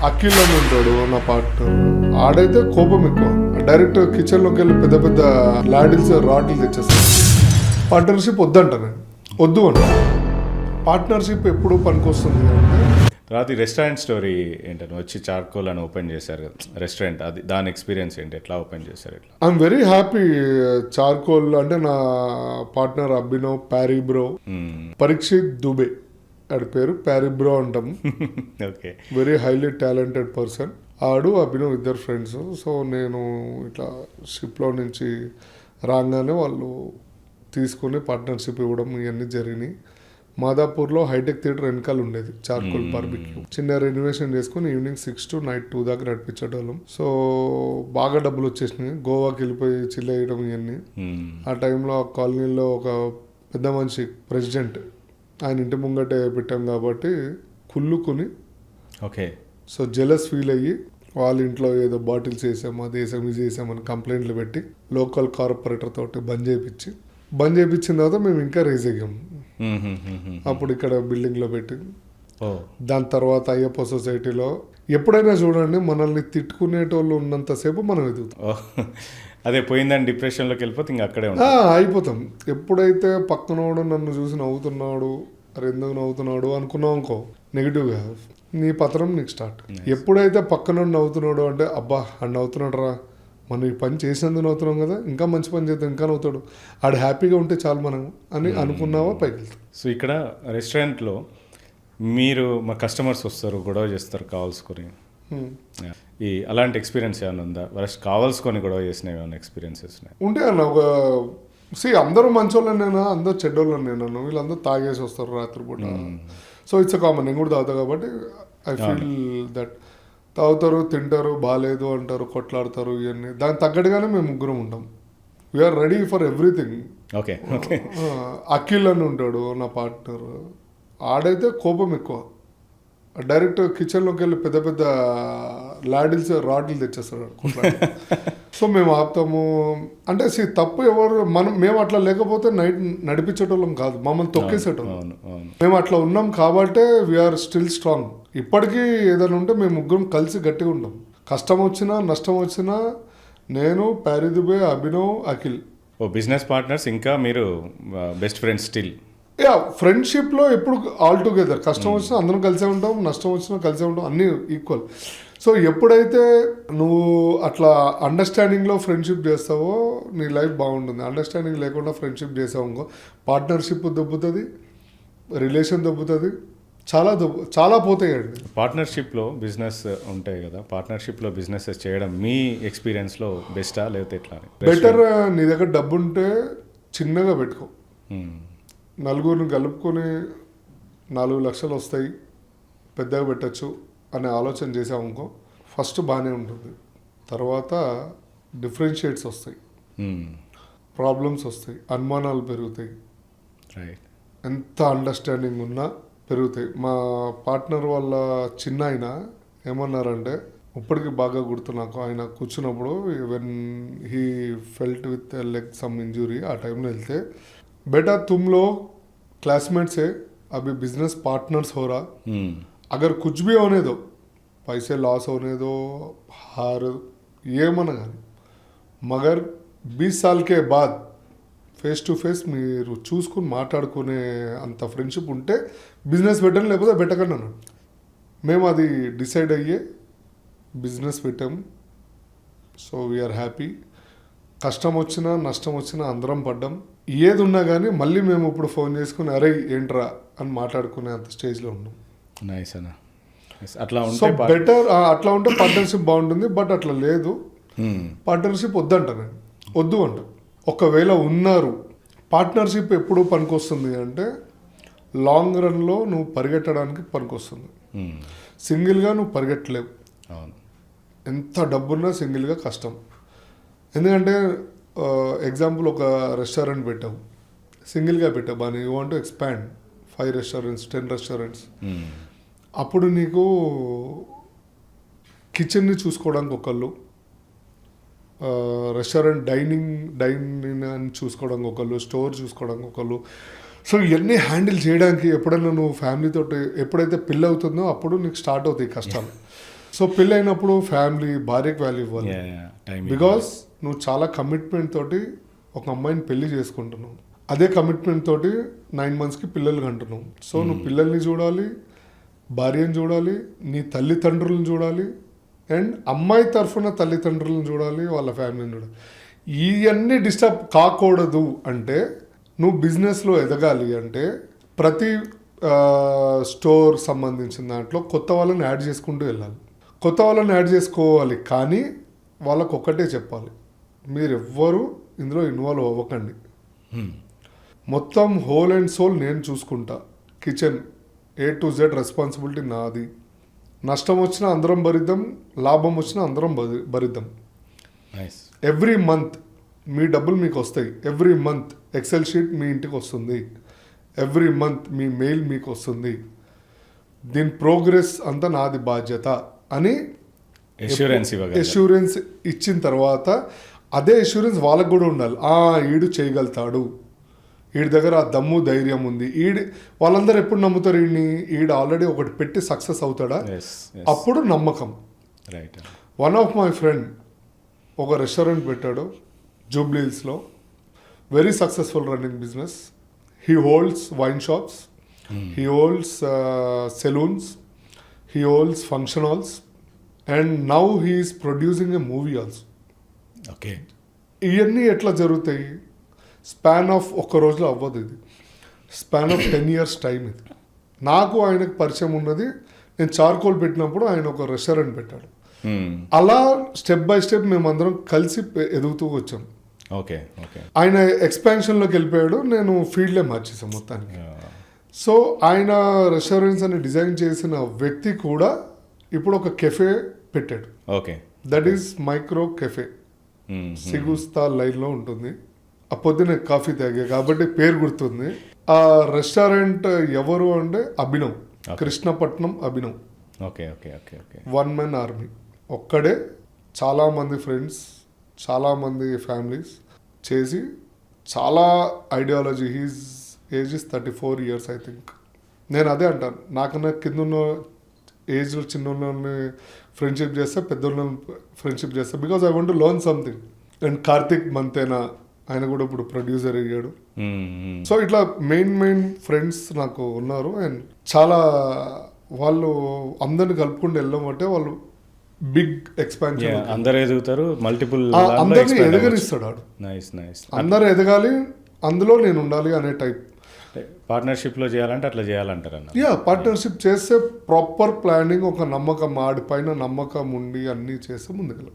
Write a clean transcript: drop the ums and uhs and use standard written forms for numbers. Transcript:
అఖిల్ అని ఉంటాడు నా పార్ట్నర్. ఆడైతే కోపం ఎక్కువ, డైరెక్ట్ కిచెన్లోకి వెళ్ళి పెద్ద పెద్ద లాడిల్స్ రాడ్లు తెచ్చేస్తాను. పార్ట్నర్షిప్ వద్దంట, నేను వద్దు అంట. పార్ట్నర్షిప్ ఎప్పుడు పనికొస్తుంది అంటే తర్వాత ఈ రెస్టారెంట్ స్టోరీ ఏంటని వచ్చి చార్కోల్ అని ఓపెన్ చేశారు కదా రెస్టారెంట్, అది దాని ఎక్స్పీరియన్స్ ఏంటి, ఎట్లా ఓపెన్ చేశారు? ఎట్లా? I'm very happy. చార్కోల్ అంటే నా పార్ట్నర్ అభినవ్ ప్యారీబ్రో, పరీక్షిత్ దుబే ఆడి పేరు, ప్యారీబ్రో అంటాం. Okay, very highly talented person. ఆడు అభినవ్ ఇద్దరు ఫ్రెండ్స్. సో నేను ఇట్లా షిప్లో నుంచి రాగానే వాళ్ళు తీసుకుని పార్ట్నర్షిప్ ఇవ్వడం ఇవన్నీ జరిగినాయి. మాదాపూర్లో హైటెక్ థియేటర్ వెనకాల ఉండేది చార్కోల్ బార్బిక్యూ. చిన్న రెనోవేషన్ చేసుకుని ఈవినింగ్ 6 to night 2 దాకా నడిపించేటోళ్ళం. సో బాగా డబ్బులు వచ్చేసినాయి, గోవాకి వెళ్ళిపోయి చిల్లయ్యడం ఇవన్నీ. ఆ టైంలో ఆ కాలనీలో ఒక పెద్ద మనిషి ప్రెసిడెంట్, ఆయన ఇంటి ముంగటే పెట్టాం కాబట్టి కుళ్ళుకుని, ఓకే, సో జెలస్ ఫీల్ అయ్యి వాళ్ళ ఇంట్లో ఏదో బాటిల్స్ వేసాము, అది వేసాము, ఇది వేసామని కంప్లైంట్లు పెట్టి లోకల్ కార్పొరేటర్ తోటి బంద్ చేయించిన తర్వాత మేము ఇంకా రేజ్ అయ్యాము. అప్పుడు ఇక్కడ బిల్డింగ్లో పెట్టి, దాని తర్వాత అయ్యప్ప సొసైటీలో. ఎప్పుడైనా చూడండి, మనల్ని తిట్టుకునేటోళ్ళు ఉన్నంతసేపు మనం ఎదుగుతాం. అదే పోయిందని డిప్రెషన్లోకి వెళ్ళిపోతే ఇంకా అక్కడే అయిపోతాం. ఎప్పుడైతే పక్కనోడు నన్ను చూసి నవ్వుతున్నాడు, అరే ఎందుకు నవ్వుతున్నాడు అనుకున్నావు అనుకో, నెగిటివ్గా నీ పత్రం నీకు స్టార్ట్. ఎప్పుడైతే పక్కన నవ్వుతున్నాడు అంటే అబ్బా అని నవ్వుతున్నాడు రా, మనం ఈ పని చేసినందుకు నవ్వుతున్నాం కదా, ఇంకా మంచి పని చేద్దాం, ఇంకా నవ్వుతాడు, ఆడు హ్యాపీగా ఉంటే చాలు మనం అని అనుకున్నావా పైకి వెళ్తాం. సో ఇక్కడ రెస్టారెంట్లో మీరు మా కస్టమర్స్ వస్తారు, గొడవ చేస్తారు కావాల్సుకొని, ఈ అలాంటి ఎక్స్పీరియన్స్ ఏమైనా ఉందా? కావాల్సుకొని గొడవ చేసినవి ఏమైనా ఎక్స్పీరియన్సెస్ ఉంటే అన్న ఒక అందరూ మంచోళ్ళనేనా, అందరూ చెడ్డోళ్ళనేనా, వీళ్ళందరూ తాగేసి వస్తారు రాత్రిపూట. సో ఇట్స్ కామన్, నేను కూడా తాగుతా కాబట్టి ఐ ఫీల్ దట్. తాగుతారు, తింటారు, బాగాలేదు అంటారు, కొట్లాడతారు, ఇవన్నీ దానికి తగ్గట్టుగానే మేము ముగ్గురం ఉంటాం. We're ready for everything. Okay okay. Akhil అని ఉంటాడు నా పార్ట్నర్. ఆడైతే కోపం ఎక్కువ, డైరెక్ట్ కిచెన్లోకి వెళ్ళి పెద్ద పెద్ద లాడిల్స్ రాడ్లు తెచ్చేస్తాడు. సో మేము ఆపుతాము అంటే తప్పు ఎవరు మేము అట్లా లేకపోతే నైట్ నడిపించేటోళ్ళం కాదు, మమ్మల్ని తొక్కేసేటోళ్ళం. మేము అట్లా ఉన్నాం కాబట్టే వీఆర్ స్టిల్ స్ట్రాంగ్. ఇప్పటికీ ఏదైనా ఉంటే మేము ముగ్గురం కలిసి గట్టిగా ఉంటాం. కష్టం వచ్చినా నష్టం వచ్చినా నేను, ప్యారీదుబే, అభినవ్, అఖిల్ బిజినెస్ పార్ట్నర్స్. ఇంకా మీరు బెస్ట్ ఫ్రెండ్స్ స్టిల్? ఫ్రెండ్షిప్లో ఎప్పుడు ఆల్ టుగెదర్. కష్టం వచ్చినా అందరం కలిసే ఉంటాం, నష్టం వచ్చినా కలిసే ఉంటాం, అన్నీ ఈక్వల్. సో ఎప్పుడైతే నువ్వు అట్లా అండర్స్టాండింగ్లో ఫ్రెండ్షిప్ చేస్తావో నీ లైఫ్ బాగుంటుంది. అండర్స్టాండింగ్ లేకుండా ఫ్రెండ్షిప్ చేసావు ఇంకో పార్ట్నర్షిప్ దొబ్బుతుంది, రిలేషన్ దొబ్బుతుంది, చాలా పోతాయండి. పార్ట్నర్షిప్లో బిజినెస్ ఉంటాయి కదా, పార్ట్నర్షిప్లో బిజినెస్ చేయడం మీ ఎక్స్పీరియన్స్లో బెస్టా లేకపోతే ఎట్లా? బెటర్. నీ దగ్గర డబ్బు ఉంటే చిన్నగా పెట్టుకో, నలుగురిని కలుపుకొని 4 లక్షలు వస్తాయి, పెద్దగా పెట్టచ్చు అనే ఆలోచన చేసాము అనుకో, ఫస్ట్ బాగానే ఉంటుంది. తర్వాత డిఫరెన్షియేట్స్ వస్తాయి, ప్రాబ్లమ్స్ వస్తాయి, అనుమానాలు పెరుగుతాయి, ఎంత అండర్స్టాండింగ్ ఉన్నా పెరుగుతాయి. మా పార్ట్నర్ వాళ్ళ చిన్న ఆయన ఏమన్నారంటే, ఇప్పటికీ బాగా గుర్తు నాకు, ఆయన కూర్చున్నప్పుడు when he felt with leg some injury, ఆ టైంలో వెళ్తే, बेटा तुम लोग क्लासमेट्स है, अभी बिजनेस पार्टनर्स हो रहा, अगर कुछ भी होने दो, पैसे लॉस होने दो, हार ये मना కానీ, मगर 20 साल के बाद ఫేస్ టు ఫేస్ మీరు చూసుకుని మాట్లాడుకునే అంత ఫ్రెండ్షిప్ ఉంటే బిజినెస్ పెట్టండి, లేకపోతే పెట్టకండి అన్నాడు. మేము అది డిసైడ్ అయ్యే బిజినెస్ పెట్టాము. So we're happy. కష్టం వచ్చినా నష్టం వచ్చినా అందరం పడ్డాం. ఏది ఉన్నా కానీ మళ్ళీ మేము ఇప్పుడు ఫోన్ చేసుకుని అరే ఏంట్రా అని మాట్లాడుకునే అంత స్టేజ్లో ఉన్నాం. నైస్ అన్న. అట్లా సో బెటర్, అట్లా ఉంటే పార్ట్నర్షిప్ బాగుంటుంది. బట్ అట్లా లేదు, పార్ట్నర్షిప్ వద్దంట, నేను వద్దు అంట. ఒకవేళ ఉన్నారు, పార్ట్నర్షిప్ ఎప్పుడు పనికొస్తుంది అంటే లాంగ్ రన్లో నువ్వు పరిగెట్టడానికి పనికొస్తుంది. సింగిల్గా నువ్వు పరిగెట్టలేవు. ఎంత డబ్బున్నా సింగిల్గా కష్టం. ఎందుకంటే ఎగ్జాంపుల్ ఒక రెస్టారెంట్ పెట్టావు, సింగిల్గా పెట్టావు, బాగా you want to expand 5 restaurants 10 restaurants. అప్పుడు నీకు కిచెన్ని చూసుకోవడానికి ఒకళ్ళు, రెస్టారెంట్ డైనింగ్ అని చూసుకోవడానికి ఒకళ్ళు, స్టోర్ చూసుకోవడానికి ఒకళ్ళు. సో ఇవన్నీ హ్యాండిల్ చేయడానికి ఎప్పుడైనా నువ్వు ఫ్యామిలీతో ఎప్పుడైతే పెళ్ళి అవుతుందో అప్పుడు నీకు స్టార్ట్ అవుతాయి కష్టాలు. సో పెళ్ళి అయినప్పుడు ఫ్యామిలీ భార్యకి వాల్యూ ఇవ్వాలి. టైం బికాస్ నువ్వు చాలా కమిట్మెంట్ తోటి ఒక అమ్మాయిని పెళ్లి చేసుకుంటున్నావు. అదే కమిట్మెంట్ తోటి 9 monthsకి పిల్లలు కంటున్నావు. సో నువ్వు పిల్లల్ని చూడాలి, భార్యను చూడాలి, నీ తల్లిదండ్రులను చూడాలి, అండ్ అమ్మాయి తరఫున తల్లిదండ్రులను చూడాలి, వాళ్ళ ఫ్యామిలీని చూడాలి. ఇవన్నీ డిస్టర్బ్ కాకూడదు అంటే నువ్వు బిజినెస్లో ఎదగాలి అంటే ప్రతి స్టోర్ సంబంధించిన దాంట్లో కొత్త వాళ్ళని యాడ్ చేసుకుంటూ వెళ్ళాలి. కొత్త వాళ్ళని యాడ్ చేసుకోవాలి, కానీ వాళ్ళకు ఒక్కటే చెప్పాలి, మీరు ఎవ్వరూ ఇందులో ఇన్వాల్వ్ అవ్వకండి. మొత్తం హోల్ అండ్ సోల్ నేను చూసుకుంటా. Kitchen A to Z responsibility నాది. నష్టం వచ్చినా అందరం భరిద్దాం, లాభం వచ్చినా అందరం భరిద్దాం. నైస్. ఎవ్రీ మంత్ మీ డబ్బులు మీకు వస్తాయి. ఎవ్రీ మంత్ ఎక్సెల్ షీట్ మీ ఇంటికి వస్తుంది. ఎవ్రీ మంత్ మీ మెయిల్ మీకు వస్తుంది. దీని ప్రోగ్రెస్ అంతా నాది బాధ్యత అని ఎష్యూరెన్స్ ఇచ్చిన తర్వాత అదే ఎష్యూరెన్స్ వాళ్ళకు కూడా ఉండాలి. ఈడు చేయగలుగుతాడు, వీడి దగ్గర ఆ దమ్ము ధైర్యం ఉంది, వాళ్ళందరూ ఎప్పుడు నమ్ముతారు ఈడు ఆల్రెడీ ఒకటి పెట్టి సక్సెస్ అవుతాడా, అప్పుడు నమ్మకం. Right. One of my friend ఒక రెస్టారెంట్ పెట్టాడు జూబ్లీహిల్స్లో. Very successful running business. He holds wine shops, he holds salons, he holds function halls, and now he is producing a movie also. Okay. ఇవన్నీ ఎట్లా జరుగుతాయి? Span of ఒక్క రోజులో అవ్వదు. ఇది స్పాన్ ఆఫ్ 10 years టైం. ఇది నాకు ఆయనకు పరిచయం ఉన్నది. నేను చార్కోల్ పెట్టినప్పుడు ఆయన ఒక రెస్టారెంట్ పెట్టాడు. అలా స్టెప్ బై స్టెప్ మేమందరం కలిసి ఎదుగుతూ వచ్చాం. Okay okay. ఆయన ఎక్స్పాన్షన్లోకి వెళ్ళిపోయాడు, నేను ఫీల్డ్లే మార్చేసాను మొత్తానికి. సో ఆయన రెస్టారెంట్స్ అని డిజైన్ చేసిన వ్యక్తి కూడా ఇప్పుడు ఒక కెఫే పెట్టాడు. Okay. That is micro café. సిగుస్తా లైన్లో ఉంటుంది. ఆ పొద్దున కాఫీ తాగే కాబట్టి పేరు గుర్తుంది. ఆ రెస్టారెంట్ ఎవరు అంటే Abhinav, Krishnapatnam Abhinav. Okay okay okay okay. 1-man army. ఒక్కడే చాలామంది ఫ్రెండ్స్, చాలామంది ఫ్యామిలీస్ చేసి చాలా ideology. He's age is 34 years I think. నేను అదే అంటాను, నాకన్నా కింద ఉన్న ఏజ్లో చిన్న వాళ్ళని ఫ్రెండ్షిప్ చేస్తా, పెద్దోళ్ళని ఫ్రెండ్షిప్ చేస్తా, because I want to learn something. And Karthik Mantena, ఆయన కూడా ఇప్పుడు ప్రొడ్యూసర్ అయ్యాడు. సో ఇట్లా మెయిన్ ఫ్రెండ్స్ నాకు ఉన్నారు. అండ్ చాలా వాళ్ళు అందరిని కలుపుకుంటూ వెళ్ళడం అంటే వాళ్ళు బిగ్ ఎక్స్పాన్షన్. అందరు ఎదుగుతారు, మల్టిపుల్ అందరినీ ఎదగనిస్తాడు ఆడు. Nice nice. అందరు ఎదగాలి, అందులో నేను ఉండాలి అనే టైప్. పార్ట్నర్షిప్లో చేయాలంటే అట్లా చేయాలంటారు అన్న. పార్ట్నర్షిప్ చేస్తే ప్రాపర్ ప్లానింగ్, ఒక నమ్మకం, ఆడిపైన నమ్మకం ఉండి అన్నీ చేస్తే ముందుకెళ్ళాలి.